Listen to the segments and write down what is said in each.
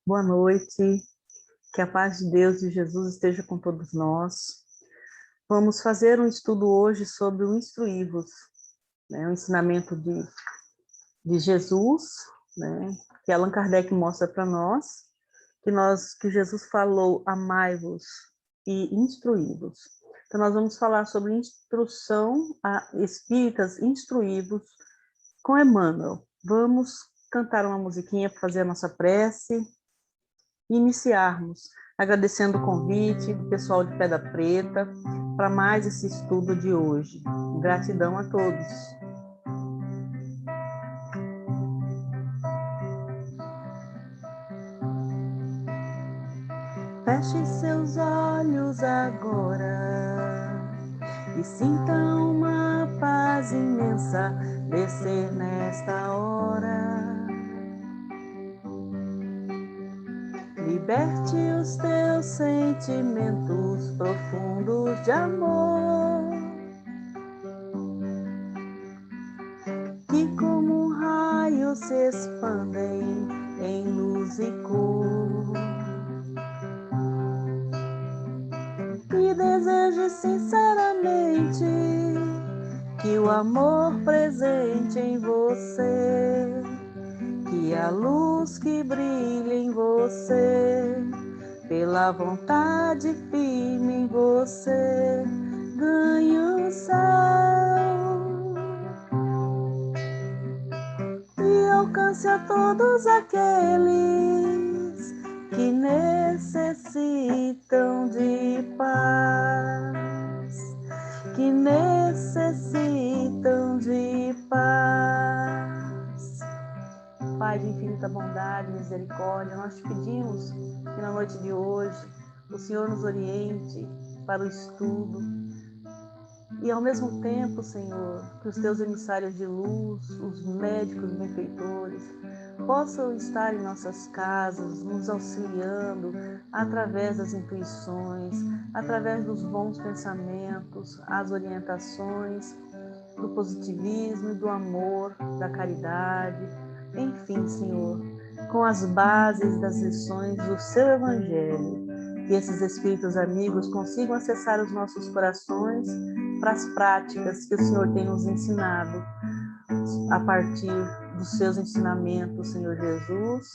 Boa noite, que a paz de Deus e Jesus esteja com todos nós. Vamos fazer um estudo hoje sobre o Instruí-vos, né? O ensinamento de Jesus, né? Que Allan Kardec mostra para nós, que Jesus falou, amai-vos e instruí-vos. Então, nós vamos falar sobre instrução a espíritas instruí-vos com Emmanuel. Vamos cantar uma musiquinha para fazer a nossa prece e iniciarmos, agradecendo o convite do pessoal de Pedra Preta para mais esse estudo de hoje. Gratidão a todos. Feche seus olhos agora e sinta uma paz imensa descer nesta hora. Liberte os teus sentimentos profundos de amor, que como um raio se expandem em luz e cor. E deseje sinceramente que o amor presente em você, que a luz que brilha em você, pela vontade firme em você, ganhe o céu e alcance a todos aqueles que necessitam de paz, que necessitam de paz. Pai de infinita bondade e misericórdia, nós te pedimos que na noite de hoje o Senhor nos oriente para o estudo e ao mesmo tempo, Senhor, que os teus emissários de luz, os médicos benfeitores, possam estar em nossas casas, nos auxiliando através das intuições, através dos bons pensamentos, as orientações, do positivismo e do amor, da caridade, enfim, Senhor, com as bases das lições do seu Evangelho, que esses espíritos amigos consigam acessar os nossos corações para as práticas que o Senhor tem nos ensinado a partir dos seus ensinamentos, Senhor Jesus,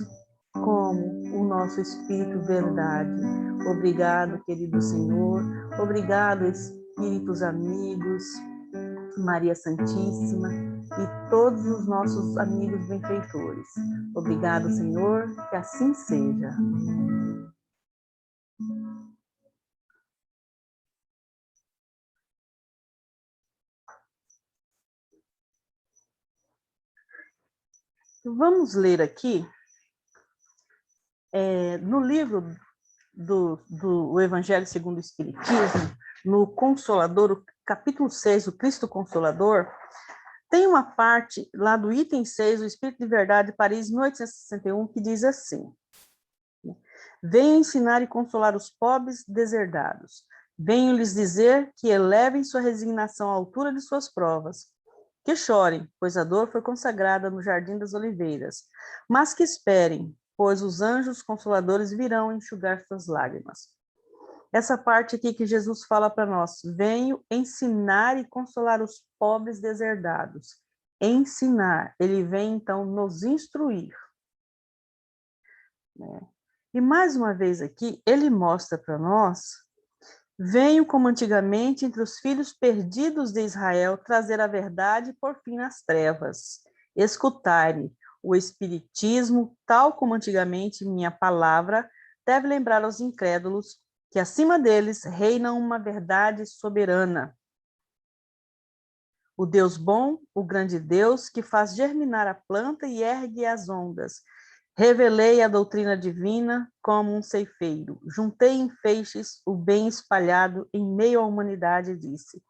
como o nosso Espírito Verdade. Obrigado, querido Senhor, obrigado, espíritos amigos, Maria Santíssima e todos os nossos amigos benfeitores. Obrigado, Senhor, que assim seja. Vamos ler aqui, no livro do Evangelho segundo o Espiritismo, no Consolador, o capítulo 6, o Cristo Consolador, tem uma parte lá do item 6, o Espírito de Verdade, Paris, 1861, que diz assim: venho ensinar e consolar os pobres deserdados. Venho lhes dizer que elevem sua resignação à altura de suas provas, que chorem, pois a dor foi consagrada no Jardim das Oliveiras, mas que esperem, pois os anjos consoladores virão enxugar suas lágrimas. Essa parte aqui que Jesus fala para nós, venho ensinar e consolar os pobres deserdados. Ensinar, ele vem então nos instruir, né? E mais uma vez aqui, ele mostra para nós, venho como antigamente entre os filhos perdidos de Israel trazer a verdade por fim nas trevas. Escutai-me, o espiritismo, tal como antigamente minha palavra, deve lembrar aos incrédulos que acima deles reina uma verdade soberana. O Deus bom, o grande Deus, que faz germinar a planta e ergue as ondas. Revelei a doutrina divina como um ceifeiro. Juntei em feixes o bem espalhado em meio à humanidade e disse: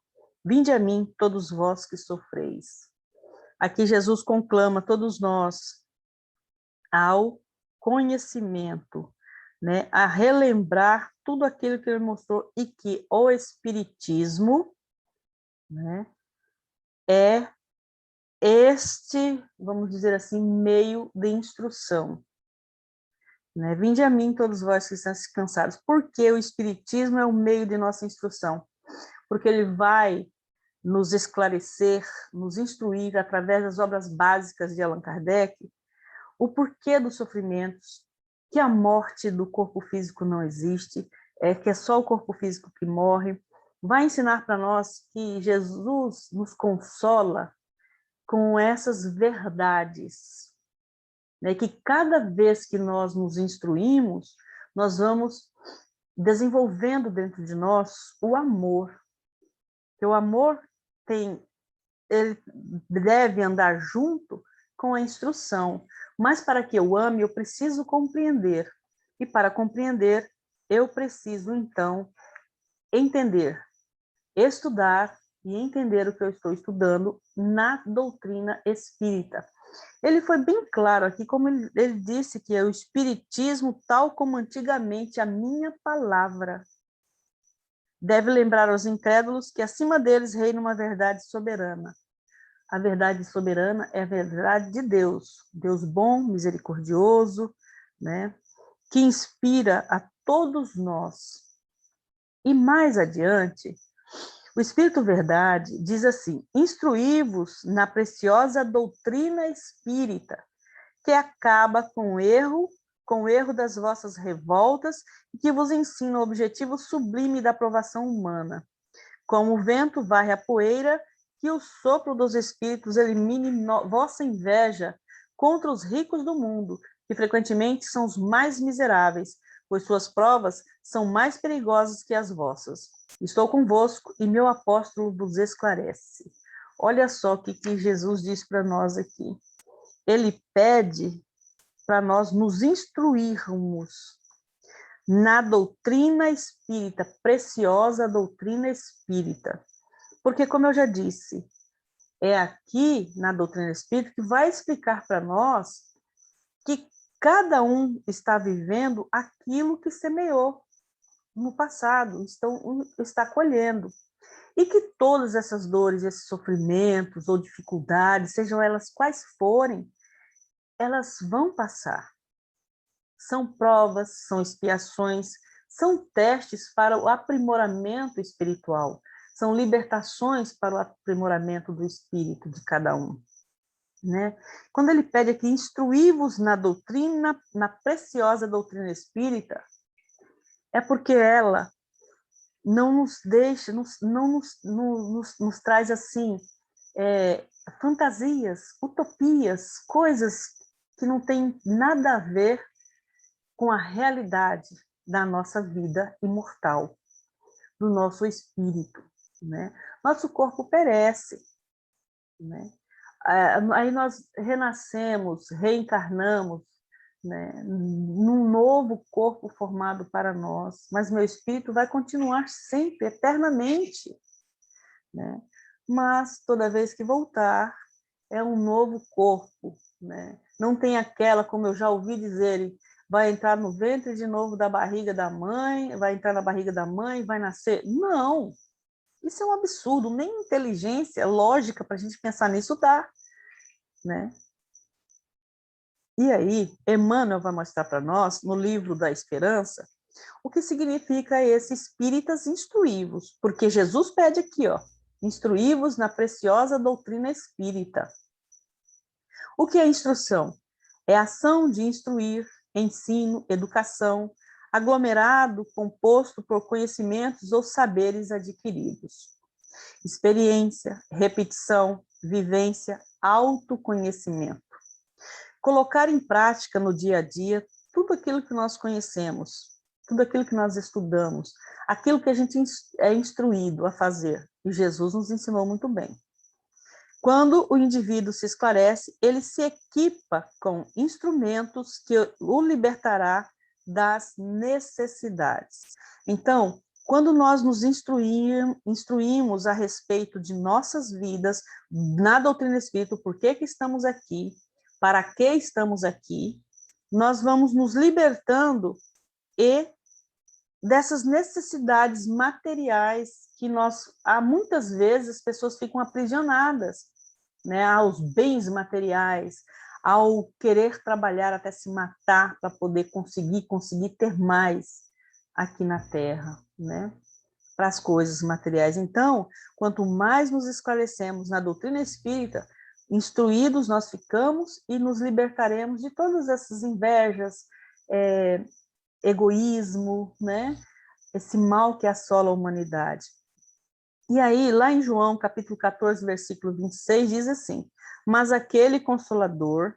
vinde a mim, todos vós que sofreis. Aqui Jesus conclama todos nós ao conhecimento, né, a relembrar tudo aquilo que ele mostrou e que o Espiritismo, né, é este, vamos dizer assim, meio de instrução. né? Vinde a mim, todos vós que estão cansados. Porque o Espiritismo é o meio de nossa instrução. Porque ele vai nos esclarecer, nos instruir, através das obras básicas de Allan Kardec, o porquê dos sofrimentos, que a morte do corpo físico não existe, que é só o corpo físico que morre. Vai ensinar para nós que Jesus nos consola com essas verdades, né? Que cada vez que nós nos instruímos, nós vamos desenvolvendo dentro de nós o amor. Que o amor ele deve andar junto com a instrução. Mas para que eu ame, eu preciso compreender. E para compreender, eu preciso, então, entender, estudar e entender o que eu estou estudando na doutrina espírita. Ele foi bem claro aqui, como ele disse que é o espiritismo tal como antigamente a minha palavra. Deve lembrar aos incrédulos que acima deles reina uma verdade soberana. A verdade soberana é a verdade de Deus, Deus bom, misericordioso, né, que inspira a todos nós. E mais adiante, o Espírito Verdade diz assim: instruí-vos na preciosa doutrina espírita, que acaba com o erro das vossas revoltas e que vos ensina o objetivo sublime da aprovação humana. Como o vento varre a poeira, que o sopro dos espíritos elimine vossa inveja contra os ricos do mundo, que frequentemente são os mais miseráveis, pois suas provas são mais perigosas que as vossas. Estou convosco e meu apóstolo vos esclarece. Olha só o que Jesus diz para nós aqui. Ele pede para nós nos instruirmos na doutrina espírita, preciosa doutrina espírita. Porque, como eu já disse, é aqui na doutrina espírita que vai explicar para nós que cada um está vivendo aquilo que semeou no passado, está colhendo. E que todas essas dores, esses sofrimentos ou dificuldades, sejam elas quais forem, elas vão passar. São provas, são expiações, são testes para o aprimoramento espiritual, são libertações para o aprimoramento do espírito de cada um. Né? Quando ele pede aqui, instruí-vos na doutrina, na preciosa doutrina espírita, é porque ela não nos deixa, não nos traz assim, fantasias, utopias, coisas que não têm nada a ver com a realidade da nossa vida imortal, do nosso espírito, né? Nosso corpo perece, né? Aí nós renascemos, reencarnamos, né? Num novo corpo formado para nós, mas meu espírito vai continuar sempre, eternamente, né? Mas toda vez que voltar, é um novo corpo, né? Não tem aquela, como eu já ouvi dizerem, vai entrar no ventre de novo da barriga da mãe, vai entrar na barriga da mãe, vai nascer. Não, isso é um absurdo, nem inteligência, lógica para a gente pensar nisso dá, né? E aí, Emmanuel vai mostrar para nós, no livro da Esperança, o que significa esse espíritas instruí-vos, porque Jesus pede aqui, ó, instruí-vos na preciosa doutrina espírita. O que é instrução? É ação de instruir, ensino, educação, aglomerado composto por conhecimentos ou saberes adquiridos. Experiência, repetição, vivência, autoconhecimento. Colocar em prática no dia a dia tudo aquilo que nós conhecemos, tudo aquilo que nós estudamos, aquilo que a gente é instruído a fazer. E Jesus nos ensinou muito bem. Quando o indivíduo se esclarece, ele se equipa com instrumentos que o libertará das necessidades. Então, quando nós nos instruímos a respeito de nossas vidas, na doutrina espírita, por que estamos aqui, para que estamos aqui, nós vamos nos libertando e dessas necessidades materiais que há muitas vezes as pessoas ficam aprisionadas, né, aos bens materiais, ao querer trabalhar até se matar para poder conseguir ter mais aqui na Terra, né? Para as coisas materiais. Então, quanto mais nos esclarecemos na doutrina espírita, instruídos nós ficamos e nos libertaremos de todas essas invejas, egoísmo, né? Esse mal que assola a humanidade. E aí, lá em João, capítulo 14, versículo 26, diz assim: mas aquele Consolador,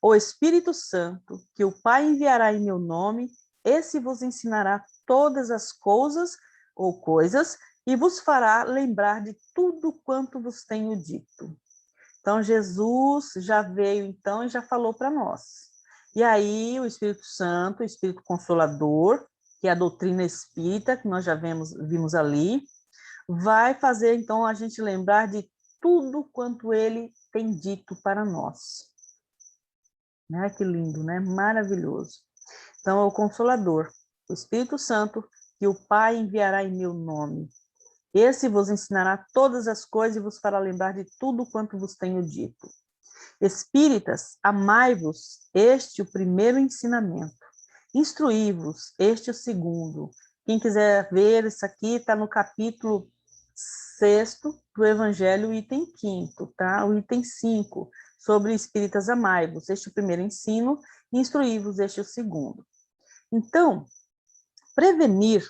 o Espírito Santo, que o Pai enviará em meu nome, esse vos ensinará todas as coisas ou coisas e vos fará lembrar de tudo quanto vos tenho dito. Então, Jesus já veio, então, e já falou para nós. E aí, o Espírito Santo, o Espírito Consolador, que é a doutrina espírita, que nós já vimos ali, vai fazer, então, a gente lembrar de tudo quanto ele tem dito para nós. Né? Que lindo, né? Maravilhoso. Então, é o Consolador, o Espírito Santo, que o Pai enviará em meu nome. Esse vos ensinará todas as coisas e vos fará lembrar de tudo quanto vos tenho dito. Espíritas, amai-vos, este o primeiro ensinamento. Instruí-vos, este o segundo. Quem quiser ver, isso aqui está no capítulo 6º do Evangelho, o item 5º, tá? O item 5, sobre espíritas amai-vos, este o primeiro ensino, instruí-vos, este o segundo. Então, prevenir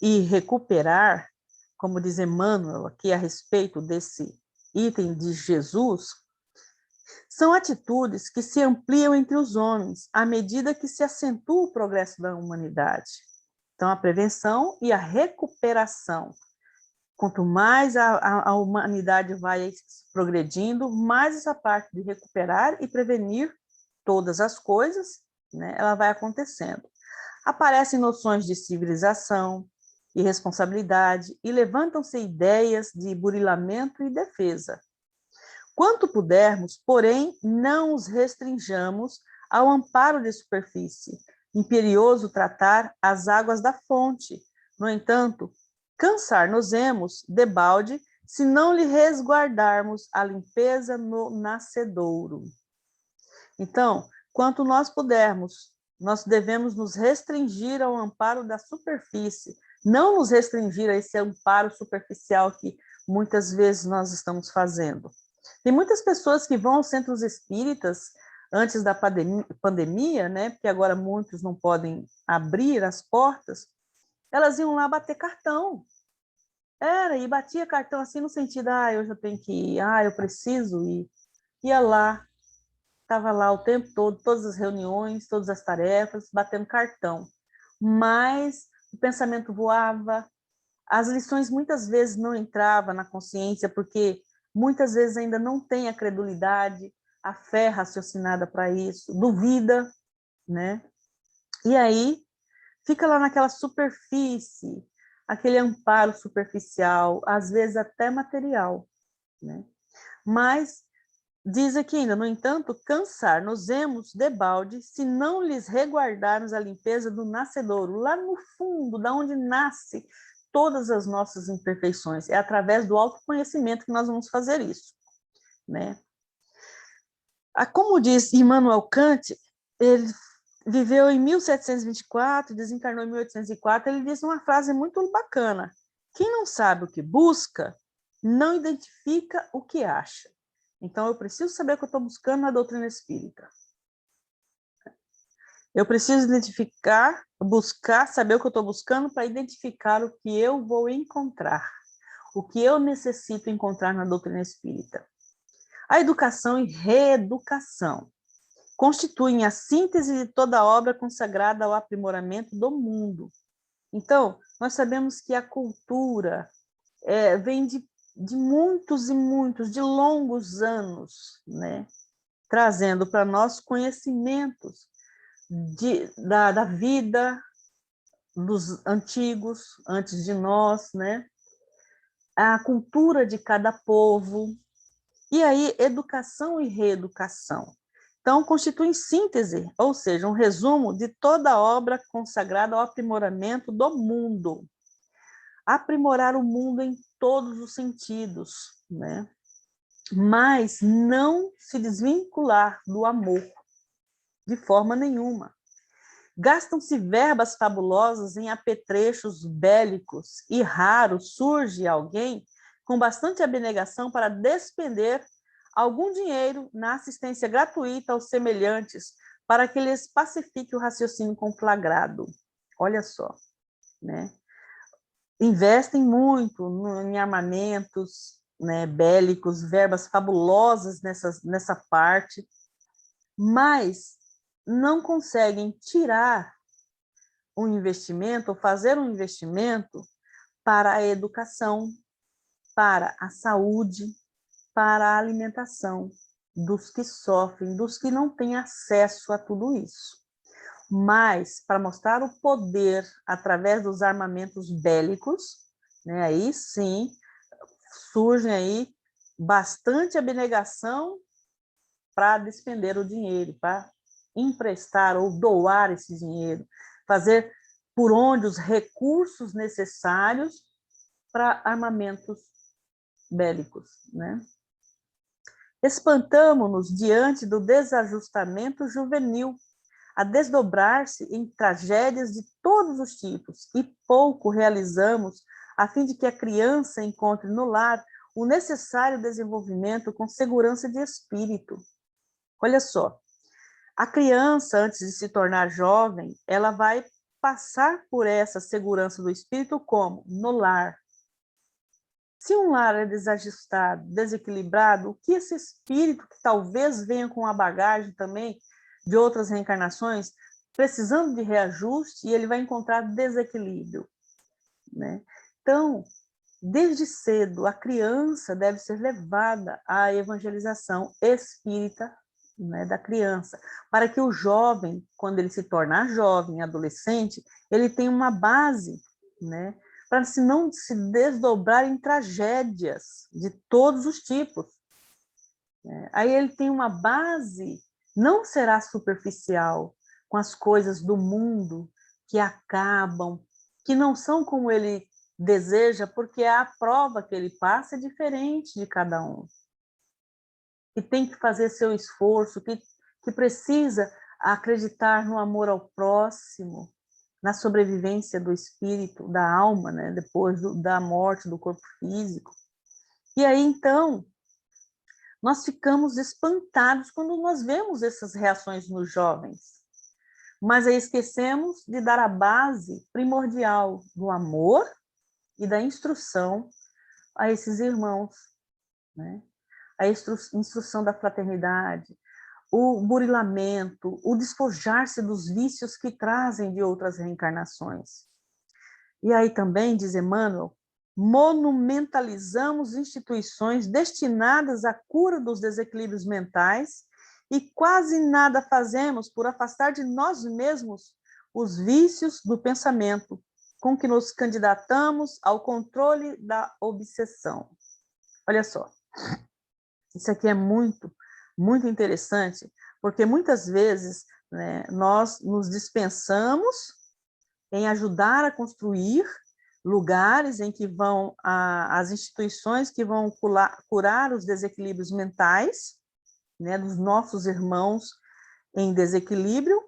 e recuperar, como diz Emmanuel aqui a respeito desse item de Jesus, são atitudes que se ampliam entre os homens à medida que se acentua o progresso da humanidade. Então, a prevenção e a recuperação. Quanto mais a humanidade vai progredindo, mais essa parte de recuperar e prevenir todas as coisas, né, ela vai acontecendo. Aparecem noções de civilização e responsabilidade e levantam-se ideias de burilamento e defesa. Quanto pudermos, porém, não os restringamos ao amparo de superfície, imperioso tratar as águas da fonte. No entanto, cansar-nos-emos debalde se não lhe resguardarmos a limpeza no nascedouro. Então, quanto nós pudermos, nós devemos nos restringir ao amparo da superfície, não nos restringir a esse amparo superficial que muitas vezes nós estamos fazendo. Tem muitas pessoas que vão aos centros espíritas antes da pandemia, né? Porque agora muitos não podem abrir as portas, elas iam lá bater cartão. E batia cartão assim no sentido, hoje eu tenho que ir, eu preciso ir. Ia lá, estava lá o tempo todo, todas as reuniões, todas as tarefas, batendo cartão. Mas o pensamento voava, as lições muitas vezes não entravam na consciência, porque muitas vezes ainda não tem a credulidade, a fé raciocinada para isso, duvida, né? E aí fica lá naquela superfície, aquele amparo superficial, às vezes até material, né? Mas diz aqui ainda, no entanto, cansar-nos-emos debalde se não lhes reguardarmos a limpeza do nascedouro, lá no fundo, da onde nasce todas as nossas imperfeições. É através do autoconhecimento que nós vamos fazer isso, né? Como diz Immanuel Kant, ele viveu em 1724, desencarnou em 1804, ele diz uma frase muito bacana: quem não sabe o que busca, não identifica o que acha. Então, eu preciso saber o que eu estou buscando na doutrina espírita. Eu preciso identificar, buscar, saber o que eu estou buscando para identificar o que eu vou encontrar, o que eu necessito encontrar na doutrina espírita. A educação e reeducação constituem a síntese de toda obra consagrada ao aprimoramento do mundo. Então, nós sabemos que a cultura vem de muitos e muitos, de longos anos, né? Trazendo para nós conhecimentos da vida dos antigos, antes de nós, né? A cultura de cada povo, e aí educação e reeducação. Então, constituem síntese, ou seja, um resumo de toda a obra consagrada ao aprimoramento do mundo. Aprimorar o mundo em todos os sentidos, né? mas não se desvincular do amor, de forma nenhuma. Gastam-se verbas fabulosas em apetrechos bélicos e raro surge alguém com bastante abnegação para despender algum dinheiro na assistência gratuita aos semelhantes para que lhes pacifique o raciocínio conflagrado. Olha só, né? Investem muito em armamentos, né, bélicos, verbas fabulosas nessa parte, mas não conseguem tirar um investimento, ou fazer um investimento para a educação, para a saúde, para a alimentação dos que sofrem, dos que não têm acesso a tudo isso. Mas, para mostrar o poder através dos armamentos bélicos, né, aí sim, surge aí bastante abnegação para despender o dinheiro, para emprestar ou doar esse dinheiro, fazer por onde os recursos necessários para armamentos bélicos, né? Espantamo-nos diante do desajustamento juvenil, a desdobrar-se em tragédias de todos os tipos, e pouco realizamos a fim de que a criança encontre no lar o necessário desenvolvimento com segurança de espírito. Olha só, a criança, antes de se tornar jovem, ela vai passar por essa segurança do espírito como? No lar. Se um lar é desajustado, desequilibrado, o que esse espírito, que talvez venha com a bagagem também de outras reencarnações, precisando de reajuste, e ele vai encontrar desequilíbrio, né? Então, desde cedo, a criança deve ser levada à evangelização espírita, né, da criança, para que o jovem, quando ele se tornar jovem, adolescente, ele tenha uma base, né, para não se desdobrar em tragédias de todos os tipos. Aí ele tem uma base, não será superficial, com as coisas do mundo que acabam, que não são como ele deseja, porque a prova que ele passa é diferente de cada um. Que tem que fazer seu esforço, que precisa acreditar no amor ao próximo, na sobrevivência do espírito, da alma, né, depois da morte do corpo físico. E aí, então, nós ficamos espantados quando nós vemos essas reações nos jovens. Mas aí esquecemos de dar a base primordial do amor e da instrução a esses irmãos, né? A instrução da fraternidade, o burilamento, o despojar-se dos vícios que trazem de outras reencarnações. E aí também, diz Emmanuel, monumentalizamos instituições destinadas à cura dos desequilíbrios mentais e quase nada fazemos por afastar de nós mesmos os vícios do pensamento, com que nos candidatamos ao controle da obsessão. Olha só, isso aqui é muito, muito interessante, porque muitas vezes, né, nós nos dispensamos em ajudar a construir lugares em que vão as instituições que vão curar os desequilíbrios mentais, né, dos nossos irmãos em desequilíbrio,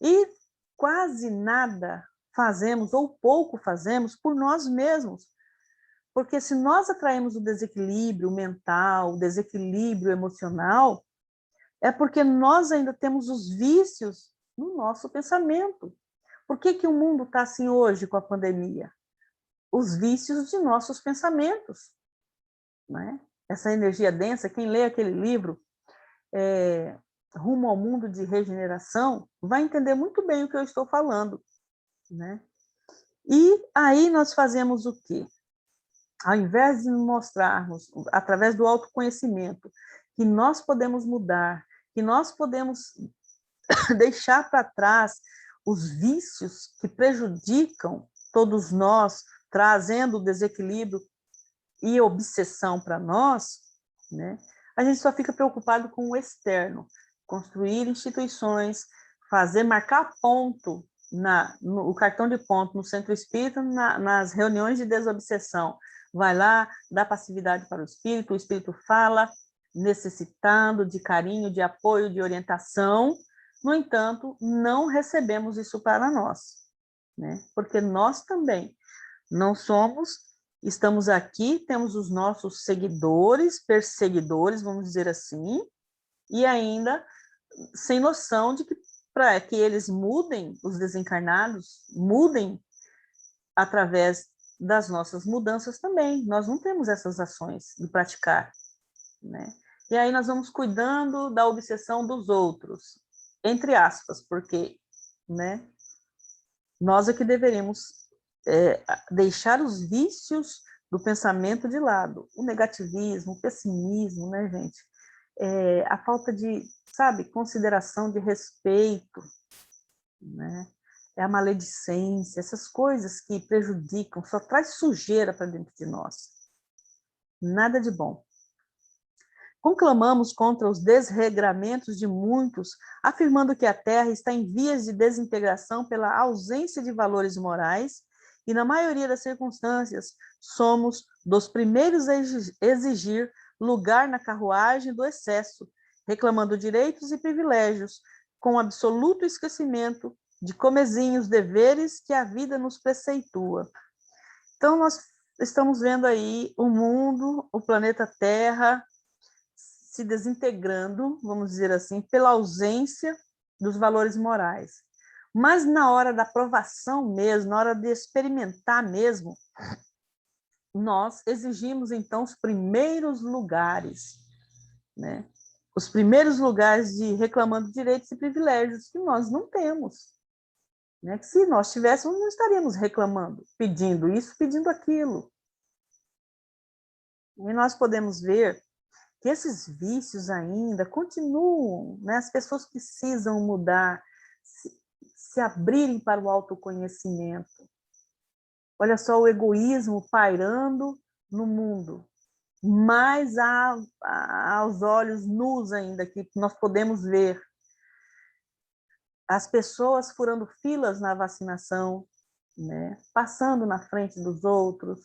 e quase nada fazemos, ou pouco fazemos, por nós mesmos. Porque se nós atraímos o desequilíbrio mental, o desequilíbrio emocional, é porque nós ainda temos os vícios no nosso pensamento. Por que o mundo está assim hoje com a pandemia? Os vícios de nossos pensamentos, né? Essa energia densa, quem lê aquele livro, Rumo ao Mundo de Regeneração, vai entender muito bem o que eu estou falando, né? E aí nós fazemos o quê? Ao invés de mostrarmos, através do autoconhecimento, que nós podemos mudar, que nós podemos deixar para trás os vícios que prejudicam todos nós, trazendo desequilíbrio e obsessão para nós, né? A gente só fica preocupado com o externo, construir instituições, marcar ponto no cartão de ponto no centro espírita, nas reuniões de desobsessão, vai lá, dá passividade para o espírito fala, necessitando de carinho, de apoio, de orientação. No entanto, não recebemos isso para nós, né? Porque nós também não somos, estamos aqui, temos os nossos seguidores, perseguidores, vamos dizer assim, e ainda sem noção de que para que eles mudem, os desencarnados, mudem através das nossas mudanças também. Nós não temos essas ações de praticar, né? E aí nós vamos cuidando da obsessão dos outros, entre aspas, porque, né, nós é que deveríamos deixar os vícios do pensamento de lado, o negativismo, o pessimismo, né, gente? A falta de, sabe, consideração, de respeito, né? A maledicência, essas coisas que prejudicam, só traz sujeira para dentro de nós. Nada de bom. Conclamamos contra os desregramentos de muitos, afirmando que a Terra está em vias de desintegração pela ausência de valores morais e, na maioria das circunstâncias, somos dos primeiros a exigir lugar na carruagem do excesso, reclamando direitos e privilégios, com absoluto esquecimento de comezinhos deveres que a vida nos preceitua. Então, nós estamos vendo aí o mundo, o planeta Terra, se desintegrando, vamos dizer assim, pela ausência dos valores morais. Mas na hora da provação mesmo, na hora de experimentar mesmo, nós exigimos, então, os primeiros lugares, né? Os primeiros lugares de reclamando direitos e privilégios que nós não temos. Né? Que se nós tivéssemos, não estaríamos reclamando, pedindo isso, pedindo aquilo. E nós podemos ver que esses vícios ainda continuam, né? As pessoas precisam mudar, se abrirem para o autoconhecimento. Olha só o egoísmo pairando no mundo, mas aos olhos nus ainda, que nós podemos ver as pessoas furando filas na vacinação, né? Passando na frente dos outros,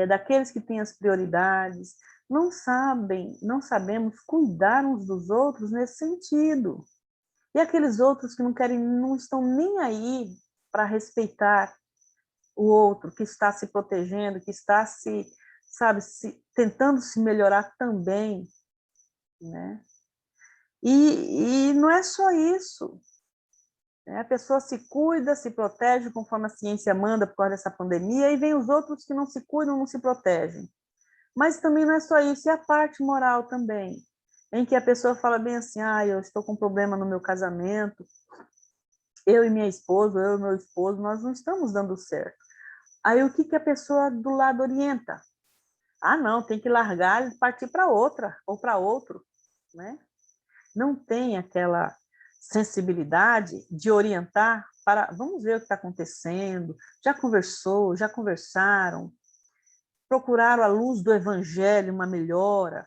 daqueles que têm as prioridades, não sabemos cuidar uns dos outros nesse sentido. E aqueles outros que não estão nem aí para respeitar o outro, que está se protegendo, que está tentando se melhorar também, né? E não é só isso. A pessoa se cuida, se protege conforme a ciência manda por causa dessa pandemia, e vem os outros que não se cuidam, não se protegem. Mas também não é só isso, e a parte moral também, em que a pessoa fala bem assim, eu estou com um problema no meu casamento, eu e minha esposa, eu e meu esposo, nós não estamos dando certo. Aí o que a pessoa do lado orienta? Não, tem que largar e partir para outra, ou para outro, né? Não tem aquela sensibilidade de orientar para, vamos ver o que está acontecendo, já conversou, já conversaram, procuraram à luz do evangelho uma melhora.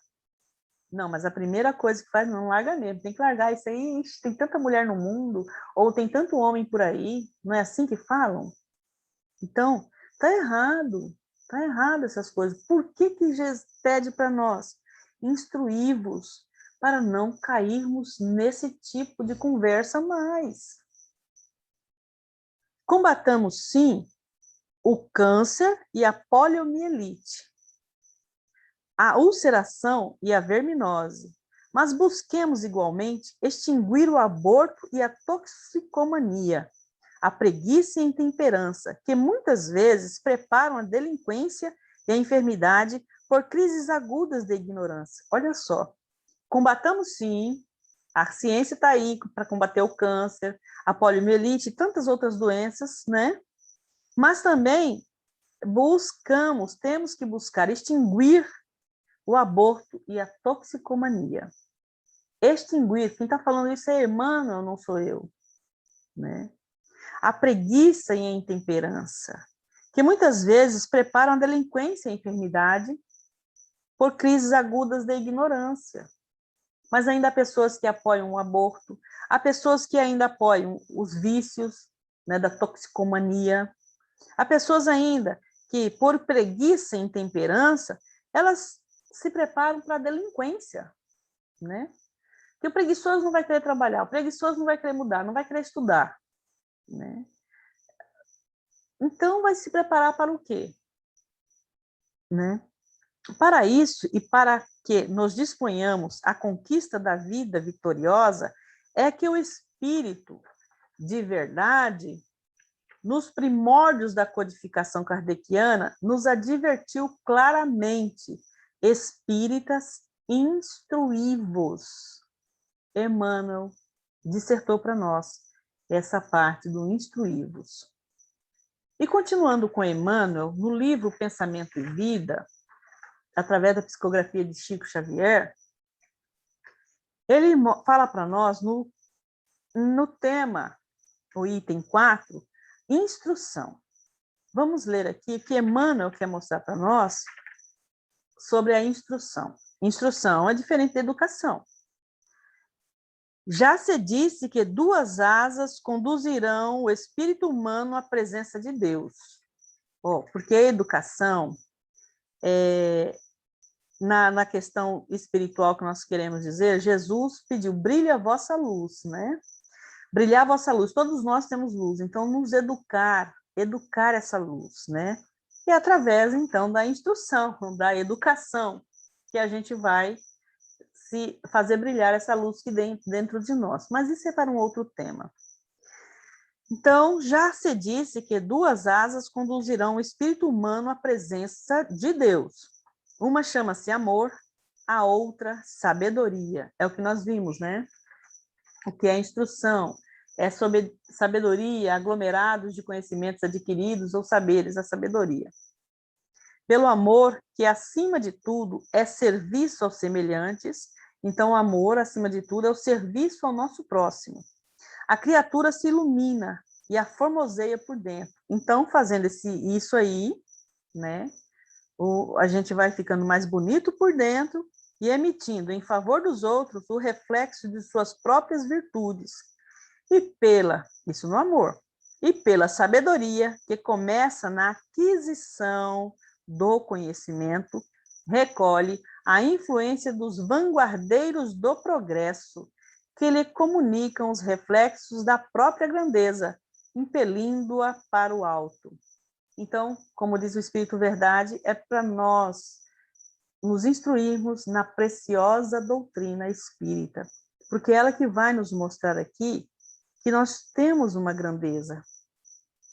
Não, mas a primeira coisa que faz, não larga mesmo, tem que largar isso aí, tem tanta mulher no mundo, ou tem tanto homem por aí, não é assim que falam? Então, tá errado essas coisas. Por que Jesus pede para nós? Instruí-vos para não cairmos nesse tipo de conversa mais. Combatamos, sim, o câncer e a poliomielite, a ulceração e a verminose, mas busquemos igualmente extinguir o aborto e a toxicomania, a preguiça e a intemperança, que muitas vezes preparam a delinquência e a enfermidade por crises agudas de ignorância. Olha só, combatamos sim, a ciência está aí para combater o câncer, a poliomielite e tantas outras doenças, né? Mas também temos que buscar extinguir o aborto e a toxicomania. Extinguir, quem está falando isso é Emmanuel, não sou eu, né? A preguiça e a intemperança, que muitas vezes preparam a delinquência e a enfermidade por crises agudas da ignorância. Mas ainda há pessoas que apoiam o aborto, há pessoas que ainda apoiam os vícios, né, da toxicomania, há pessoas ainda que, por preguiça e intemperança, elas se preparam para a delinquência, né? Que o preguiçoso não vai querer trabalhar, o preguiçoso não vai querer mudar, não vai querer estudar, né? Então, vai se preparar para o quê? Né? Para isso, e para que nos disponhamos à conquista da vida vitoriosa, é que o Espírito de verdade, nos primórdios da codificação kardeciana, nos advertiu claramente: espíritas, instruí-vos. Emmanuel dissertou para nós essa parte do instruí-vos. E continuando com Emmanuel, no livro Pensamento e Vida, através da psicografia de Chico Xavier, ele fala para nós no tema, o item 4, instrução. Vamos ler aqui que Emmanuel quer mostrar para nós sobre a instrução. Instrução é diferente da educação. Já se disse que 2 asas conduzirão o espírito humano à presença de Deus. Porque a educação, na questão espiritual que nós queremos dizer, Jesus pediu, brilhe a vossa luz, né? Brilhar a vossa luz. Todos nós temos luz, então nos educar essa luz, né? E através, então, da instrução, da educação, que a gente vai se fazer brilhar essa luz que dentro de nós. Mas isso é para um outro tema. Então, já se disse que 2 asas conduzirão o espírito humano à presença de Deus. Uma chama-se amor, a outra sabedoria. É o que nós vimos, né? O que é instrução? É sobre sabedoria, aglomerados de conhecimentos adquiridos ou saberes, a sabedoria. Pelo amor, que acima de tudo é serviço aos semelhantes, então o amor, acima de tudo, é o serviço ao nosso próximo. A criatura se ilumina e a formoseia por dentro. Então, fazendo isso aí, né, a gente vai ficando mais bonito por dentro e emitindo em favor dos outros o reflexo de suas próprias virtudes. Isso no amor, e pela sabedoria, que começa na aquisição do conhecimento, recolhe a influência dos vanguardeiros do progresso, que lhe comunicam os reflexos da própria grandeza, impelindo-a para o alto. Então, como diz o Espírito Verdade, é para nós nos instruirmos na preciosa doutrina espírita, porque ela que vai nos mostrar aqui que nós temos uma grandeza,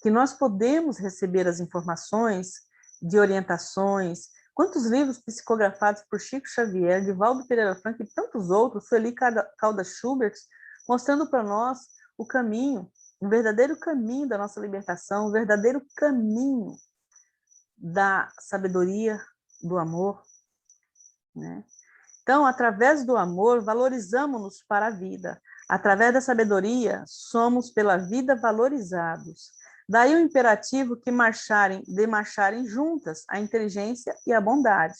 que nós podemos receber as informações de orientações. Quantos livros psicografados por Chico Xavier, Divaldo Pereira Franco e tantos outros, Sueli Caldas Schubert, mostrando para nós o caminho, o verdadeiro caminho da nossa libertação, o verdadeiro caminho da sabedoria, do amor, né? Então, através do amor, valorizamos-nos para a vida. Através da sabedoria, somos pela vida valorizados. Daí o imperativo de marcharem juntas a inteligência e a bondade.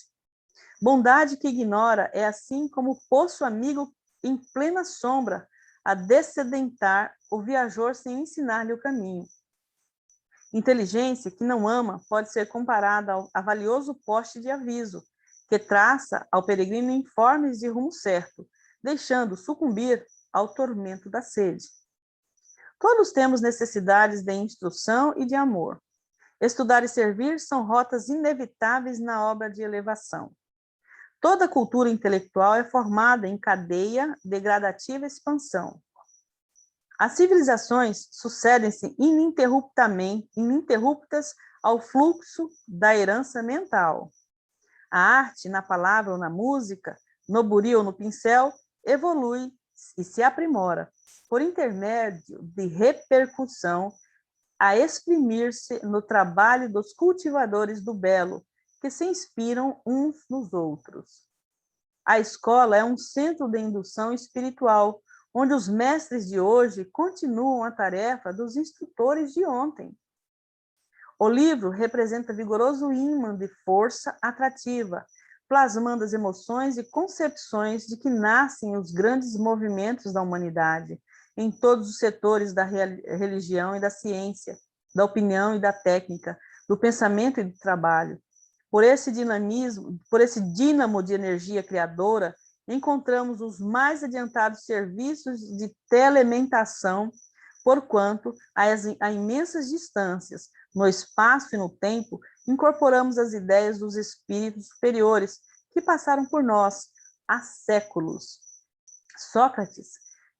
Bondade que ignora é assim como o poço amigo em plena sombra, a descedentar o viajor sem ensinar-lhe o caminho. Inteligência que não ama pode ser comparada a valioso poste de aviso, que traça ao peregrino informes de rumo certo, deixando sucumbir ao tormento da sede. Todos temos necessidades de instrução e de amor. Estudar e servir são rotas inevitáveis na obra de elevação. Toda cultura intelectual é formada em cadeia de gradativa expansão. As civilizações sucedem-se ininterruptas ao fluxo da herança mental. A arte, na palavra ou na música, no buril ou no pincel, evolui e se aprimora, por intermédio de repercussão, a exprimir-se no trabalho dos cultivadores do belo, que se inspiram uns nos outros. A escola é um centro de indução espiritual, onde os mestres de hoje continuam a tarefa dos instrutores de ontem. O livro representa vigoroso ímã de força atrativa, plasmando as emoções e concepções de que nascem os grandes movimentos da humanidade, em todos os setores da religião e da ciência, da opinião e da técnica, do pensamento e do trabalho. Por esse dinamismo, por esse dínamo de energia criadora, encontramos os mais adiantados serviços de telementação, porquanto, a imensas distâncias, no espaço e no tempo, incorporamos as ideias dos espíritos superiores que passaram por nós há séculos. Sócrates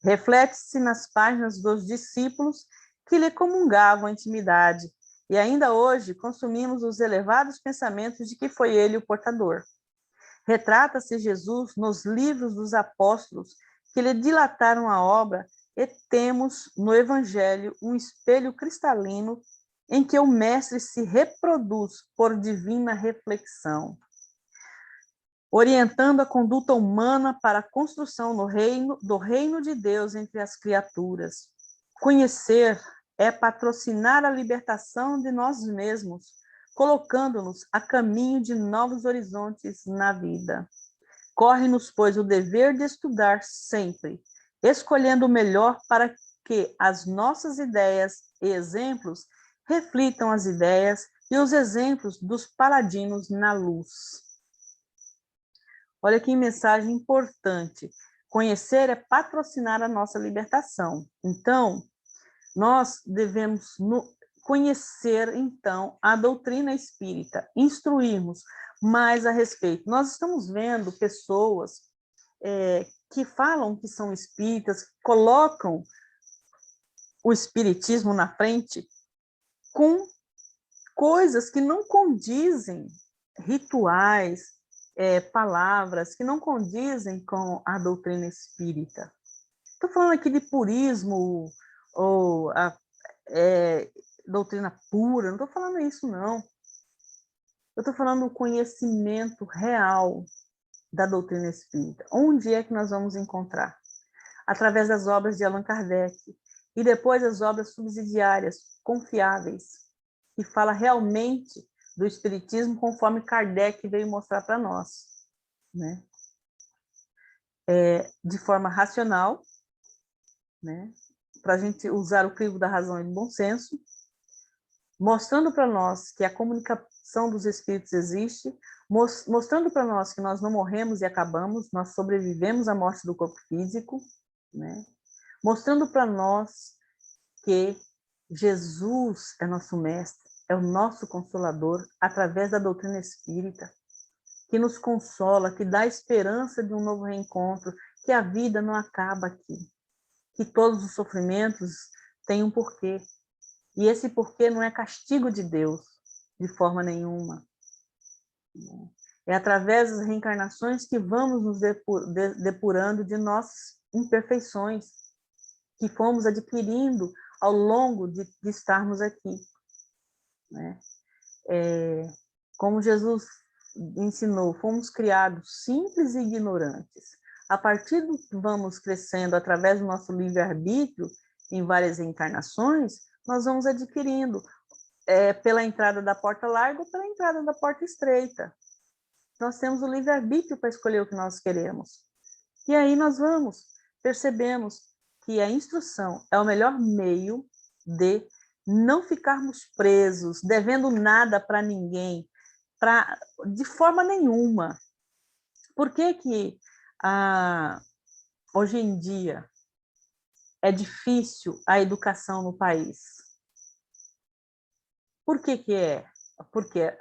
reflete-se nas páginas dos discípulos que lhe comungavam a intimidade, e ainda hoje consumimos os elevados pensamentos de que foi ele o portador. Retrata-se Jesus nos livros dos apóstolos que lhe dilataram a obra, e temos no Evangelho um espelho cristalino em que o Mestre se reproduz por divina reflexão, orientando a conduta humana para a construção do reino de Deus entre as criaturas. Conhecer é patrocinar a libertação de nós mesmos, colocando-nos a caminho de novos horizontes na vida. Corre-nos, pois, o dever de estudar sempre, escolhendo o melhor para que as nossas ideias e exemplos reflitam as ideias e os exemplos dos paladinos na luz. Olha que mensagem importante. Conhecer é patrocinar a nossa libertação. Então, nós devemos conhecer, então, a doutrina espírita, instruirmos mais a respeito. Nós estamos vendo pessoas que falam que são espíritas, colocam o espiritismo na frente com coisas que não condizem, rituais, palavras que não condizem com a doutrina espírita. Estou falando aqui de purismo ou doutrina pura, não estou falando isso, não. Eu estou falando do conhecimento real da doutrina espírita. Onde é que nós vamos encontrar? Através das obras de Allan Kardec e depois as obras subsidiárias, confiáveis, que fala realmente do espiritismo conforme Kardec veio mostrar para nós, né? De forma racional, né? Para a gente usar o crivo da razão e do bom senso, mostrando para nós que a comunicação dos espíritos existe, mostrando para nós que nós não morremos e acabamos, nós sobrevivemos à morte do corpo físico, né? Mostrando para nós que Jesus é nosso mestre, é o nosso consolador, através da doutrina espírita, que nos consola, que dá esperança de um novo reencontro, que a vida não acaba aqui, que todos os sofrimentos têm um porquê. E esse porquê não é castigo de Deus, de forma nenhuma. É através das reencarnações que vamos nos depurando de nossas imperfeições, que fomos adquirindo ao longo de estarmos aqui, né? Como Jesus ensinou, fomos criados simples e ignorantes. A partir do que vamos crescendo através do nosso livre-arbítrio, em várias encarnações, nós vamos adquirindo pela entrada da porta larga ou pela entrada da porta estreita. Nós temos o livre-arbítrio para escolher o que nós queremos. E aí nós percebemos que a instrução é o melhor meio de não ficarmos presos, devendo nada para ninguém, de forma nenhuma. Por que que hoje em dia é difícil a educação no país? Por que que é? Porque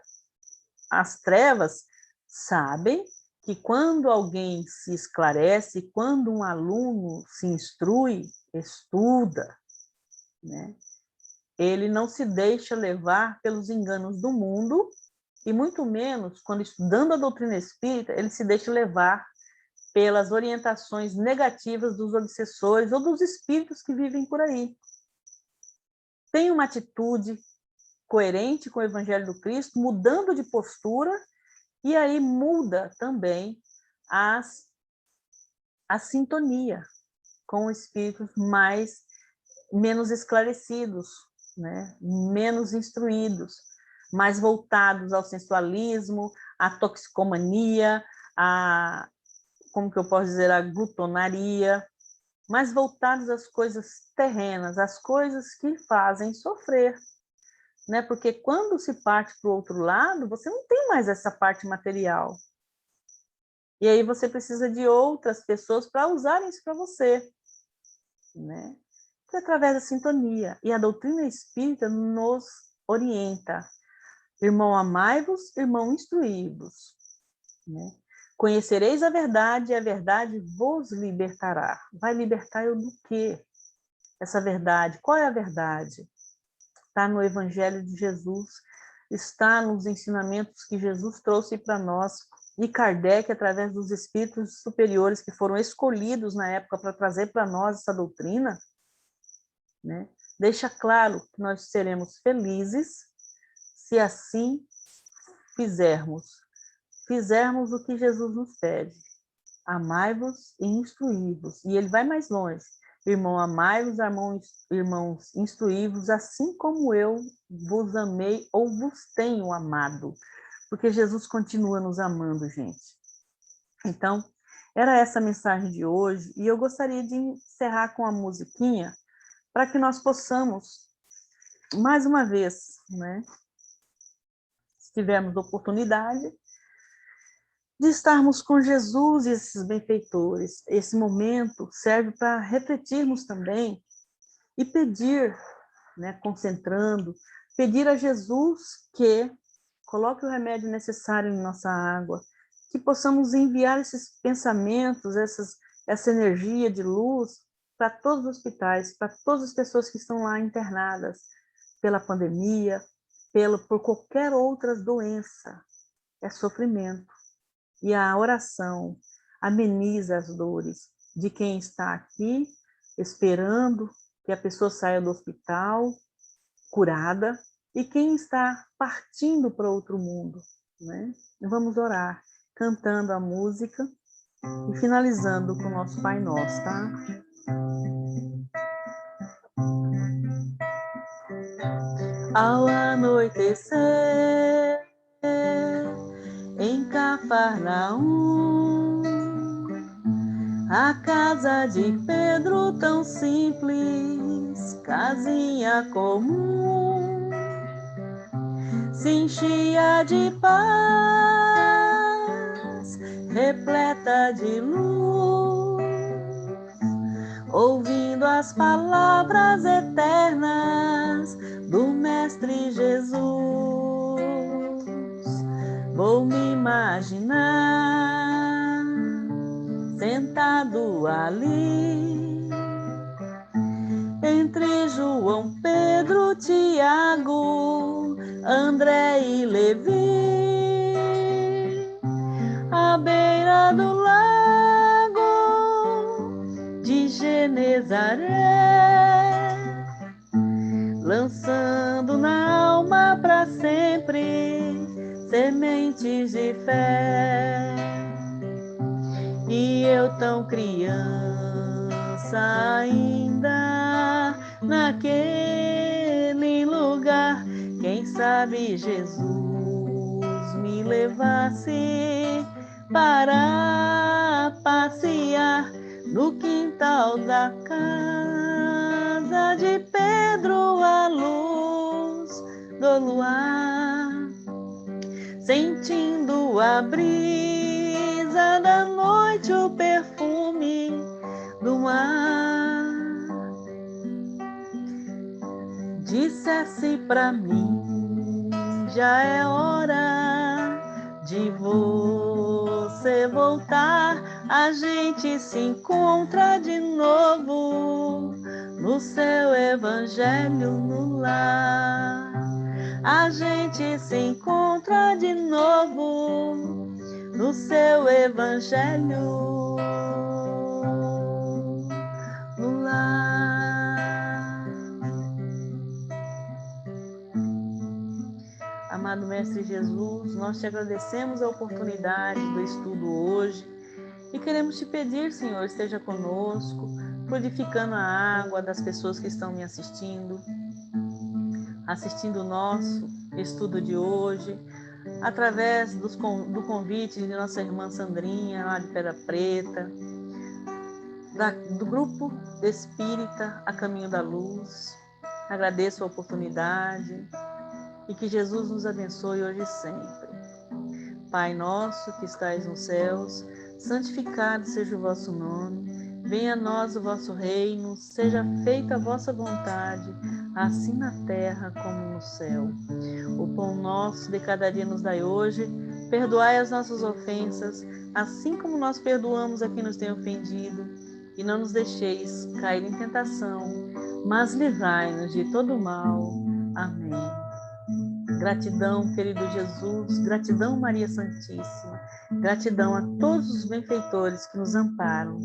as trevas sabem que quando alguém se esclarece, quando um aluno se instrui, estuda, né, ele não se deixa levar pelos enganos do mundo, e muito menos, quando estudando a doutrina espírita, ele se deixa levar pelas orientações negativas dos obsessores ou dos espíritos que vivem por aí. Tem uma atitude coerente com o Evangelho do Cristo, mudando de postura, e aí muda também a sintonia com espíritos menos esclarecidos, né? Menos instruídos, mais voltados ao sensualismo, à toxicomania, como que eu posso dizer, à glutonaria, mais voltados às coisas terrenas, às coisas que fazem sofrer. né? Porque quando se parte para o outro lado, você não tem mais essa parte material. E aí você precisa de outras pessoas para usarem isso para você, né? Foi através da sintonia. E a doutrina espírita nos orienta. Irmão, amai-vos, irmão, instruí-vos. Né? Conhecereis a verdade e a verdade vos libertará. Vai libertar eu do quê? Essa verdade. Qual é a verdade? Está no Evangelho de Jesus, está nos ensinamentos que Jesus trouxe para nós. E Kardec, através dos espíritos superiores que foram escolhidos na época para trazer para nós essa doutrina, né? Deixa claro que nós seremos felizes se assim fizermos o que Jesus nos pede. Amai-vos e instruí-vos. E ele vai mais longe. Irmão, amai-vos, irmãos, instruí-vos, assim como eu vos amei ou vos tenho amado. Porque Jesus continua nos amando, gente. Então, era essa a mensagem de hoje. E eu gostaria de encerrar com a musiquinha para que nós possamos, mais uma vez, né, se tivermos oportunidade, de estarmos com Jesus e esses benfeitores. Esse momento serve para refletirmos também e pedir, né, concentrando, pedir a Jesus que coloque o remédio necessário em nossa água, que possamos enviar esses pensamentos, essa energia de luz para todos os hospitais, para todas as pessoas que estão lá internadas pela pandemia, por qualquer outra doença. É sofrimento. E a oração ameniza as dores de quem está aqui esperando que a pessoa saia do hospital curada e quem está partindo para outro mundo, né? Vamos orar cantando a música e finalizando com o nosso Pai Nosso, tá? Ao anoitecer em Cafarnaum, a casa de Pedro tão simples, casinha comum, se enchia de paz, repleta de luz, ouvindo as palavras eternas do Mestre Jesus. Vou me imaginar sentado ali, entre João, Pedro, Tiago, André e Levi, à beira do lago de Genezaré, lançando na alma para sempre sementes de fé. E eu tão criança ainda naquele lugar, quem sabe Jesus me levasse para passear no quintal da casa de Pedro à luz do luar, sentindo a brisa da noite, o perfume do mar. Dissesse pra mim, já é hora de você voltar, a gente se encontra de novo no seu evangelho no lar. A gente se encontra de novo no seu evangelho no lar. Amado Mestre Jesus, nós te agradecemos a oportunidade do estudo hoje e queremos te pedir, Senhor, esteja conosco, purificando a água das pessoas que estão me assistindo o nosso estudo de hoje, através do convite de nossa irmã Sandrinha, lá de Pedra Preta, do grupo espírita A Caminho da Luz. Agradeço a oportunidade e que Jesus nos abençoe hoje e sempre. Pai nosso que estais nos céus, santificado seja o vosso nome. Venha a nós o vosso reino, seja feita a vossa vontade, assim na terra como no céu. O pão nosso de cada dia nos dai hoje, perdoai as nossas ofensas, assim como nós perdoamos a quem nos tem ofendido, e não nos deixeis cair em tentação, mas livrai-nos de todo mal. Amém. Gratidão, querido Jesus, gratidão, Maria Santíssima, gratidão a todos os benfeitores que nos amparam,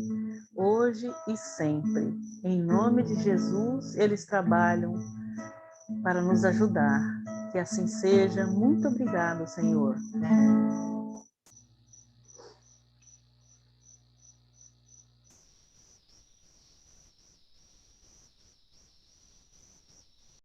hoje e sempre. Em nome de Jesus, eles trabalham para nos ajudar. Que assim seja. Muito obrigado, Senhor.